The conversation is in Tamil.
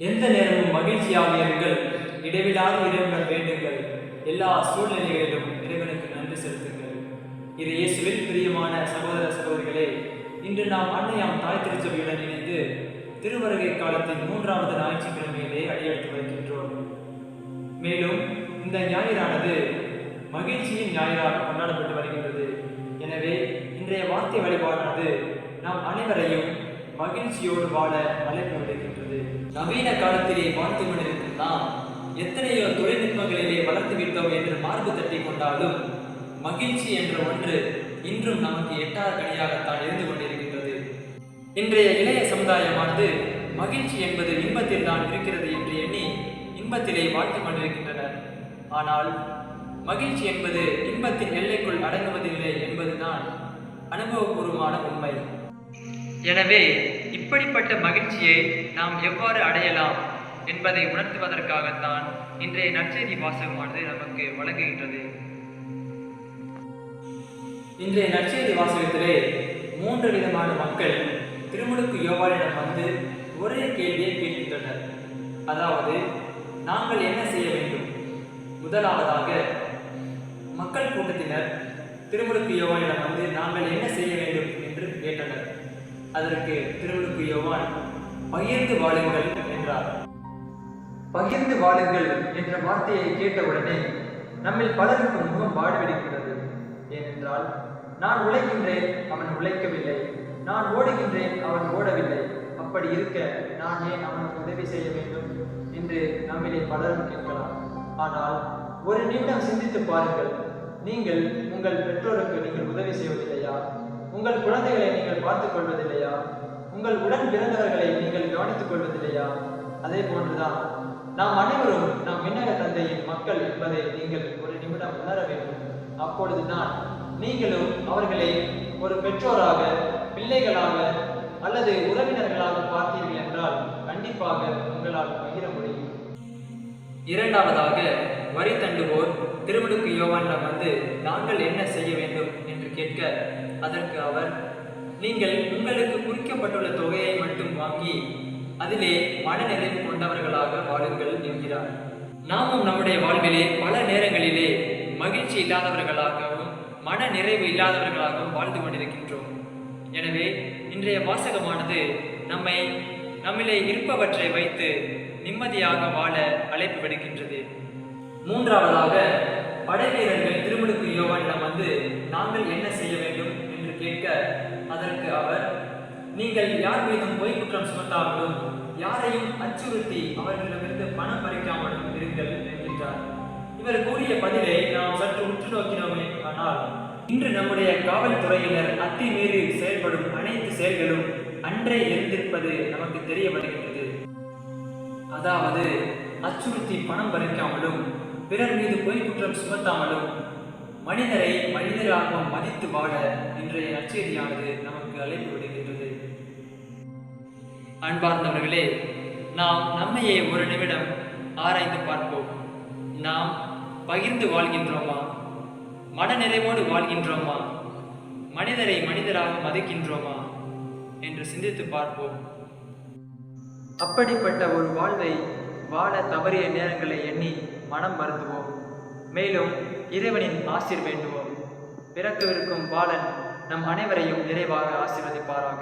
எந்த நேரமும் மகிழ்ச்சியாக இருங்கள், இடைவிடாது இறைவனிடம் வேண்டுங்கள், எல்லா சூழ்நிலைகளிலும் இறைவனுக்கு நன்றி செலுத்துங்கள். இது இயேசுவில் பிரியமான சகோதர சகோதரிகளே, இன்று நாம் அன்னையாம் தாய் திருச்சபையுடன் இணைந்து திருவருகை காலத்தின் 3வது ஞாயிற்றுக்கிழமையிலே அடியெடுத்து வைக்கின்றோம். மேலும் இந்த ஞாயிறானது மகிழ்ச்சியின் ஞாயிறாக கொண்டாடப்பட்டு வருகின்றது. எனவே இன்றைய வார்த்தை வழிபாடானது நாம் அனைவரையும் மகிழ்ச்சியோடு வாழ அழைப்பு விடுகின்றது. நவீன காலத்திலே வாழ்ந்து கொண்டிருக்கும் நாம் எத்தனையோ தொழில்நுட்பங்களிலே வளர்த்து விட்டோம் என்று மார்பு தட்டி கொண்டாலும் மகிழ்ச்சி என்ற ஒன்று இன்றும் நமக்கு எட்டாத கனியாகத்தான் இருந்து கொண்டிருக்கின்றது. இன்றைய இளைய சமுதாயமானது மகிழ்ச்சி என்பது இன்பத்தில் தான் இருக்கிறது என்று எண்ணி இன்பத்திலே வாழ்த்து கொண்டிருக்கின்றனர். ஆனால் மகிழ்ச்சி என்பது இன்பத்தின் எல்லைக்குள் அடங்குவதில்லை என்பதுதான் அனுபவபூர்வமான உண்மை. எனவே இப்படிப்பட்ட மகிழ்ச்சியை நாம் எவ்வாறு அடையலாம் என்பதை உணர்த்துவதற்காகத்தான் இன்றைய நற்செய்தி வாசகமானது நமக்கு வழங்குகின்றது. இன்றைய நற்செய்தி வாசகத்திலே 3 விதமான மக்கள் திருமுழுக்கு யோவானிடம் வந்து ஒரே கேள்வியை கேட்கின்றனர். அதாவது, நாங்கள் என்ன செய்ய வேண்டும்? முதலாவதாக மக்கள் கூட்டத்தினர் திருமுழுக்கு யோவானிடம் வந்து நாங்கள் என்ன செய்ய வேண்டும் என்று கேட்டனர். அதற்கு திருமுழுக்கு யோவான் பகிர்ந்து வாழுங்கள் என்றார். பகிர்ந்து வாழுங்கள் என்ற வார்த்தையை கேட்டவுடனே நம்மில் பலருக்கு முகம் பாடுபடுகின்றது. ஏனென்றால், நான் உழைக்கின்றேன், அவன் உழைக்கவில்லை, நான் ஓடுகின்றேன், அவன் ஓடவில்லை, அப்படி இருக்க நான் ஏன் அவனுக்கு உதவி செய்ய வேண்டும் என்று நம்மிலே பலரும் கேட்கலாம். ஆனால் ஒரு நிமிடம் சிந்தித்து பாருங்கள். நீங்கள் உங்கள் பெற்றோருக்கு நீங்கள் உதவி செய்வதில்லையா? உங்கள் குழந்தைகளை நீங்கள் பார்த்துக் கொள்வதில்லையா? உங்கள் உடன் பிறந்தவர்களை நீங்கள் கவனித்துக் கொள்வதில்லையா? அதே போன்றுதான் நாம் அனைவரும் நம் விண்ணக தந்தையின் மக்கள் என்பதை நீங்கள் ஒரு நிமிடம் உணர வேண்டும். அப்பொழுதுதான் நீங்களும் அவர்களை ஒரு பெற்றோராக, பிள்ளைகளாக அல்லது உறவினர்களாக பார்த்தீர்கள் என்றால் கண்டிப்பாக உங்களால் பகிர முடியும். இரண்டாவதாக, வரி தண்டுவோர் திருமுழுக்கு யோவானிடம் வந்து நாங்கள் என்ன செய்ய வேண்டும் என்று கேட்க, அதற்கு அவர், நீங்கள் உங்களுக்கு குறிக்கப்பட்டுள்ள தொகையை மட்டும் வாங்கி அதிலே மனநிறைவு கொண்டவர்களாக வாழுங்கள் என்கிறார். நாமும் நம்முடைய வாழ்விலே பல நேரங்களிலே மகிழ்ச்சி இல்லாதவர்களாகவும் மன நிறைவு இல்லாதவர்களாகவும் வாழ்ந்து கொண்டிருக்கின்றோம். எனவே இன்றைய வாசகமானது நம்மிலே இருப்பவற்றை வைத்து நிம்மதியாக வாழ அழைப்பு விடுக்கின்றது. மூன்றாவதாக, படைவீரர்கள் திருமுழுக்கு யோவானிடம் வந்து நாங்கள் என்ன செய்ய வேண்டும் என்று கேட்க, அதற்கு அவர், நீங்கள் யார் மீதும் பொய் குற்றம் சுமத்தாமலும் யாரையும் அச்சுறுத்தி அவர்களிடமிருந்து பணம் பறிக்காமலும் இருங்கள் என்கின்றார். இவர் கூறிய பதிலை நாம் சற்று உற்று நோக்கினோமே ஆனால் இன்று நம்முடைய காவல்துறையினர் அத்துமீறி செயல்படும் அனைத்து செயல்களும் அன்றே இருந்திருப்பது நமக்கு தெரிய வருகின்றது. அதாவது, அச்சுறுத்தி பணம் பறிக்காமலும் பிறர் மீது பொய் குற்றம் சுமத்தாமலும் மனிதரை மனிதராக மதித்து வாழ இன்றைய நற்செய்தியானது நமக்கு அழைப்பு விடுகின்றது. அன்பார்ந்தவர்களே, நாம் நம்மையே ஒரு நிமிடம் ஆராய்ந்து பார்ப்போம். நாம் பகிர்ந்து வாழ்கின்றோமா? மனநிறைவோடு வாழ்கின்றோமா? மனிதரை மனிதராக மதிக்கின்றோமா என்று சிந்தித்து பார்ப்போம். அப்படிப்பட்ட ஒரு வாழ்வை வாழ தவறிய நேரங்களை எண்ணி மனம் வருந்துவோம். மேலும் இறைவனின் ஆசீர் வேண்டுவோம். பிறக்கவிருக்கும் பாலன் நம் அனைவரையும் நிறைவாக ஆசீர்வதிப்பாராக.